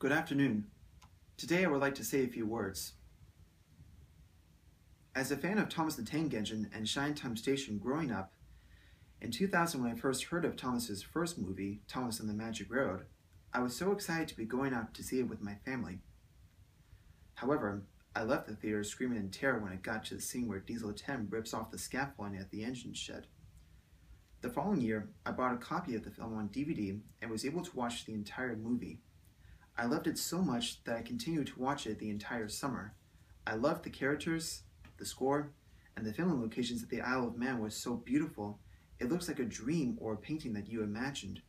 Good afternoon. Today I would like to say a few words. As a fan of Thomas the Tank Engine and Shinetime Station growing up, in 2000 when I first heard of Thomas's first movie, Thomas and the Magic Railroad, I was so excited to be going out to see it with my family. However, I left the theater screaming in terror when it got to the scene where Diesel 10 rips off the scaffolding at the engine shed. The following year, I bought a copy of the film on DVD and was able to watch the entire movie. I loved it so much that I continued to watch it the entire summer. I loved the characters, the score, and the filming locations at the Isle of Man was so beautiful, it looks like a dream or a painting that you imagined.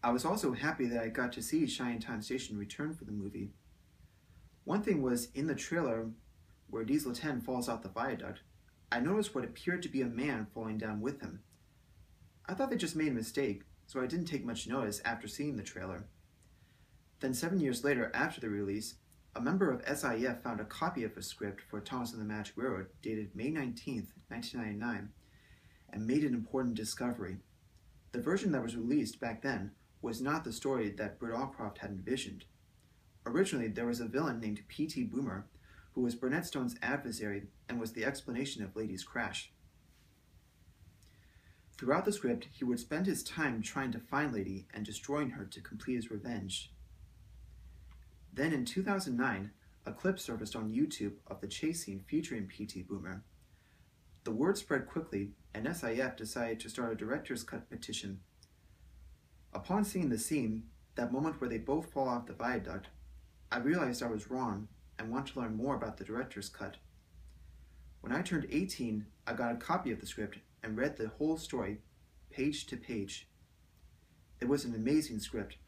I was also happy that I got to see Shinetime Station return for the movie. One thing was, in the trailer, where Diesel 10 falls out the viaduct, I noticed what appeared to be a man falling down with him. I thought they just made a mistake, so I didn't take much notice after seeing the trailer. Then 7 years later, after the release, a member of SIF found a copy of a script for Thomas and the Magic Railroad dated May 19, 1999, and made an important discovery. The version that was released back then was not the story that Britt Allcroft had envisioned. Originally, there was a villain named P.T. Boomer, who was Burnett Stone's adversary and was the explanation of Lady's crash. Throughout the script, he would spend his time trying to find Lady and destroying her to complete his revenge. Then in 2009, a clip surfaced on YouTube of the chase scene featuring P.T. Boomer. The word spread quickly, and SIF decided to start a director's cut petition. Upon seeing the scene, that moment where they both fall off the viaduct, I realized I was wrong and wanted to learn more about the director's cut. When I turned 18, I got a copy of the script and read the whole story, page to page. It was an amazing script,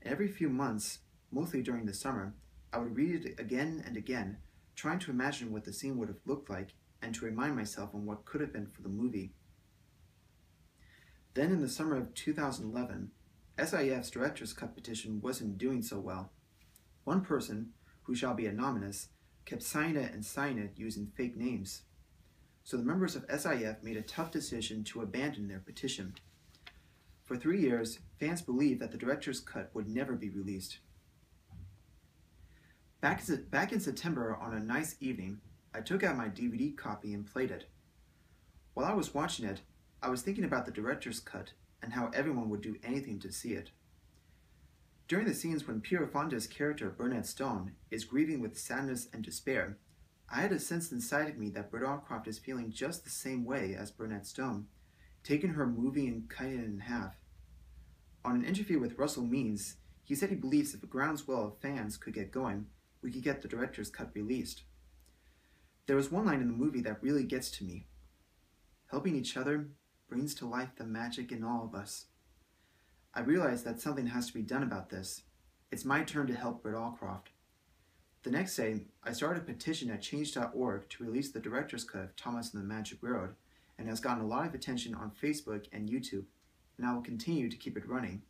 and every few months, mostly during the summer, I would read it again and again, trying to imagine what the scene would have looked like and to remind myself on what could have been for the movie. Then in the summer of 2011, SIF's director's cut petition wasn't doing so well. One person, who shall be anonymous, kept signing it using fake names. So the members of SIF made a tough decision to abandon their petition. For 3 years, fans believed that the director's cut would never be released. Back in September, on a nice evening, I took out my DVD copy and played it. While I was watching it, I was thinking about the director's cut and how everyone would do anything to see it. During the scenes when Peter Fonda's character, Burnett Stone, is grieving with sadness and despair, I had a sense inside of me that Britt Allcroft is feeling just the same way as Burnett Stone, taking her movie and cutting it in half. On an interview with Russell Means, he said he believes if a groundswell of fans could get going, we could get the director's cut released. There was one line in the movie that really gets to me. Helping each other brings to life the magic in all of us. I realized that something has to be done about this. It's my turn to help Britt Allcroft. The next day, I started a petition at change.org to release the director's cut of Thomas and the Magic Railroad, and has gotten a lot of attention on Facebook and YouTube, and I will continue to keep it running.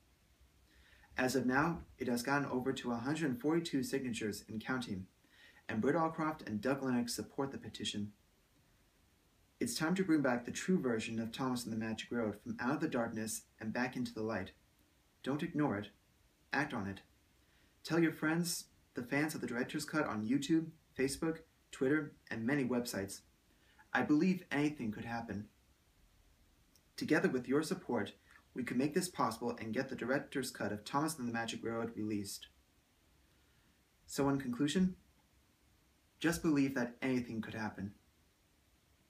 As of now, it has gotten over to 142 signatures and counting, and Britt Allcroft and Doug Lennox support the petition. It's time to bring back the true version of Thomas and the Magic Railroad from out of the darkness and back into the light. Don't ignore it. Act on it. Tell your friends, the fans of the director's cut on YouTube, Facebook, Twitter, and many websites. I believe anything could happen. Together with your support, we could make this possible and get the director's cut of Thomas and the Magic Railroad released. So in conclusion, just believe that anything could happen.